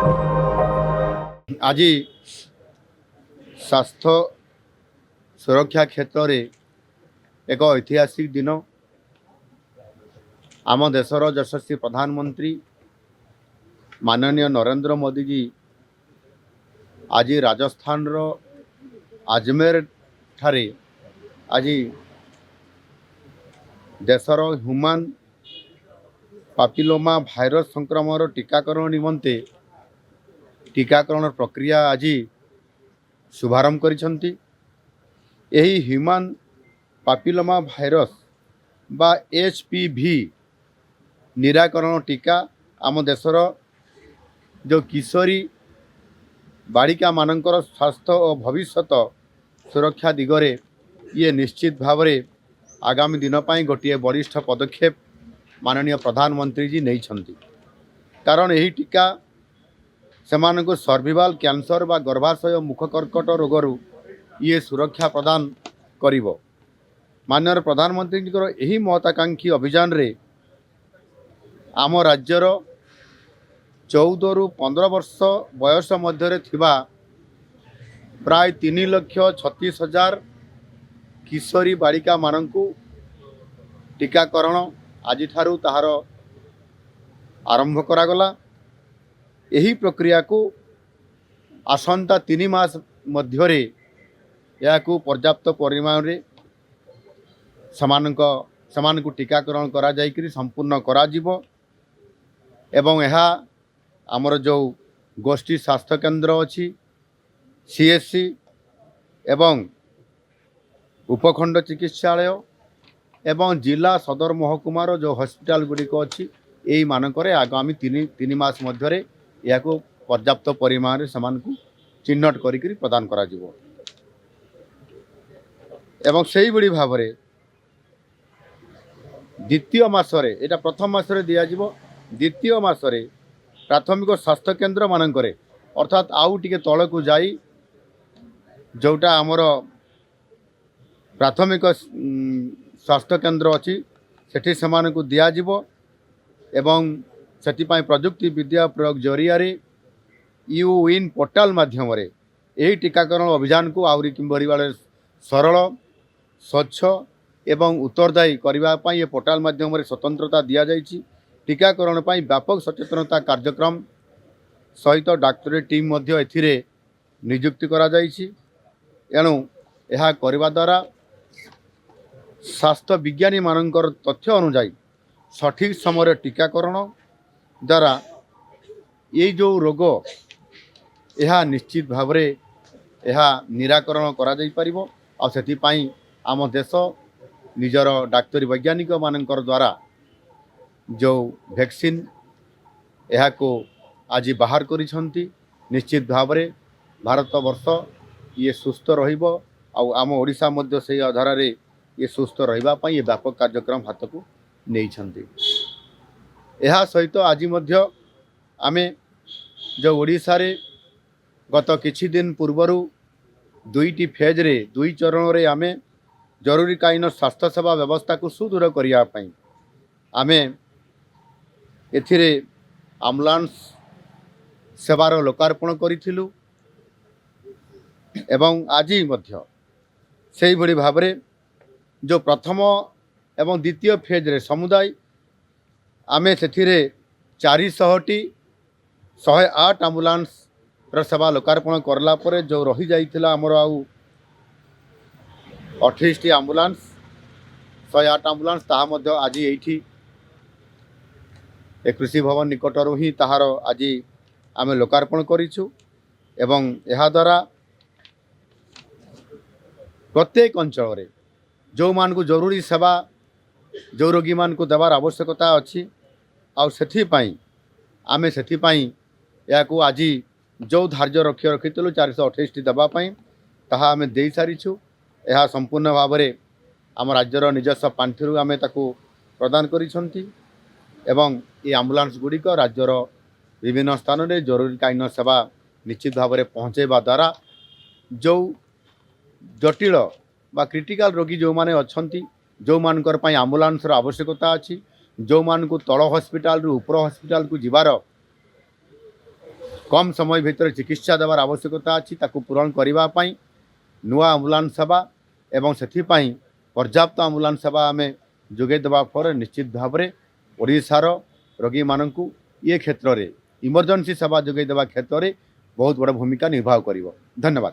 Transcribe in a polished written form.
आज स्वास्थ्य सुरक्षा क्षेत्र में एक ऐतिहासिक दिन। आम देशर यशस्वी प्रधानमंत्री माननीय नरेंद्र मोदी जी आज राजस्थान रो अजमेर ठारे आज देशर ह्यूमन पापिलोमा भाइरस संक्रमण टीकाकरण निमंते टीकाकरण प्रक्रिया आज शुभारंभ करिसंती। यही ह्यूमन पापिलोमा भाइरस बा HPV निराकरण टीका आम देशर जो किशोरी बालिका मानकर स्वास्थ्य और भविष्यत सुरक्षा दिगरे ये निश्चित भाव में आगामी दिन पर गोटे वरिष्ठ पदक्षेप माननीय प्रधानमंत्री जी नहीं छंती। कारण यही टीका सेमानंको सर्वाइवल कैंसर बा गर्भाशय मुखकर्कट रोगरू ये सुरक्षा प्रदान करिवो। माननीय प्रधानमंत्री जी यही महत्वाकांक्षी अभियान रे आम राज्यर 14 रु 15 वर्ष बयस मध्य थिबा प्राय 3,36,000 किशोरी बालिका मानंकु टीकाकरण आज ठारू ताहार आरंभ करागला। यही प्रक्रिया को आसंता 3 मास मध्यरे याकू पर्याप्त परिमाण रे समानकु टीकाकरण करा जायकरी संपूर्ण करा जीवो। एवं यह आमर जो गोष्ठी स्वास्थ्य केन्द्र अच्छी CSC एवं उपखंड चिकित्सालय एवं जिला सदर महकुमार जो हॉस्पिटल गुड़िक अच्छी यही मानकरे आगामी 3 मास मध्यरे याको पर्याप्त परिमाण समानकु चिन्हट करिकरी प्रदान करा जीवो। एवं सही बड़ी भाव में द्वितीय मासरे एटा प्रथम मासरे दिया जीवो। द्वितीय मासरे प्राथमिक स्वास्थ्य केन्द्र मानकरे अर्थात आउ टिके तलकु जाई जोटा आमर प्राथमिक स्वास्थ्य केन्द्र अच्छी सेठी समानकु दिया जीवो। एवं सेटिपाई प्रजुक्ति विद्या प्रयोग जरिया यूविन पोर्टाल माध्यम यही टीकाकरण अभियान को आउरी किंबरी वाले सरल स्वच्छ एवं उत्तरदायी करने ये पोर्टाल माध्यम स्वतंत्रता दि जाइए। टीकाकरण पर व्यापक सचेतनता कार्यक्रम सहित डाक्तरी टीम एथिरे नियुक्ति करा जाइछि। एणु यह करने द्वारा स्वास्थ्य विज्ञानी मानकर तथ्य अनुजाई सठिक समय टीकाकरण द्वारा ये जो रोग यह निश्चित भाव में यह निराकरण करा जाई परिबो। आ सेथिपाई आम देश निजर डाक्तरी वैज्ञानिक मानकर द्वारा जो वैक्सीन यह को आज बाहर करिसंती। निश्चित भाव में भारत वर्ष ये सुस्थ रहिबो आ आम ओडिशा मध्य से आधार रे ये सुस्थ रहिबा पई ये व्यापक कार्यक्रम हाथ को नहीं छंती। यह सहित आज मध्य आमे जो ओडिशा रे गत किछि दिन पूर्वरु 2टी फेज रे 2 चरण रे आमे जरूरीकालीन स्वास्थ्य सेवा व्यवस्था को सुदृढ़ करिया पई आमे एथिरे एम्बुलेंस सेवार लोकार्पण करिथिलु। एवं आज मध्य सेही भली भाबरे जो प्रथम एवं द्वितीय फेज रे समुदाय आमे सेथिरे 400टी 108 एम्बुलेंस र सेवा लोकार्पण करला परे जो रही जाइथिला हमर आउ 28टी एम्बुलेंस 108 एम्बुलेंस ताहा मध्य आज एठी कृषि भवन निकटरू ही ताहार आज आमे लोकार्पण करिछु। एवं यह द्वारा प्रत्येक अंचल रे जो मान को जरूरी सेवा जो रोगी मान को देवार आवश्यकता अच्छी आथिपाई आमे सेथिपाई या को आज जो धार्य रखिलु 428टी देवाई ताहा आमे दे सारिछु। यह संपूर्ण भाव में आम राज्यर निजस्व पांठिरु आमे ताकू प्रदान करिसंती। एवं ये एम्बुलेंस गुड़िक राज्यर विभिन्न स्थान में जरूरीकालीन सेवा निश्चित भाव में पहुँचेबा द्वारा जो जटिल बा क्रिटिकल रोगी जो माने अछंती जो मानकर पई एम्बुलेंस रो आवश्यकता अछि जो मान को तल हॉस्पिटल रु ऊपर हॉस्पिटल को जीवार कम समय भितर चिकित्सा देवार आवश्यकता अच्छी ताकू पूरण करने नुआ आम्बुलांस सेवा एवं से पर्याप्त आम्बुलांस सेवा आम जोगे देवा फल निश्चित भाव में ओडिशार रोगी मानू ये क्षेत्र में इमरजेंसी सेवा जोगे देवा क्षेत्र में बहुत बड़ भूमिका निर्वाह कर। धन्यवाद।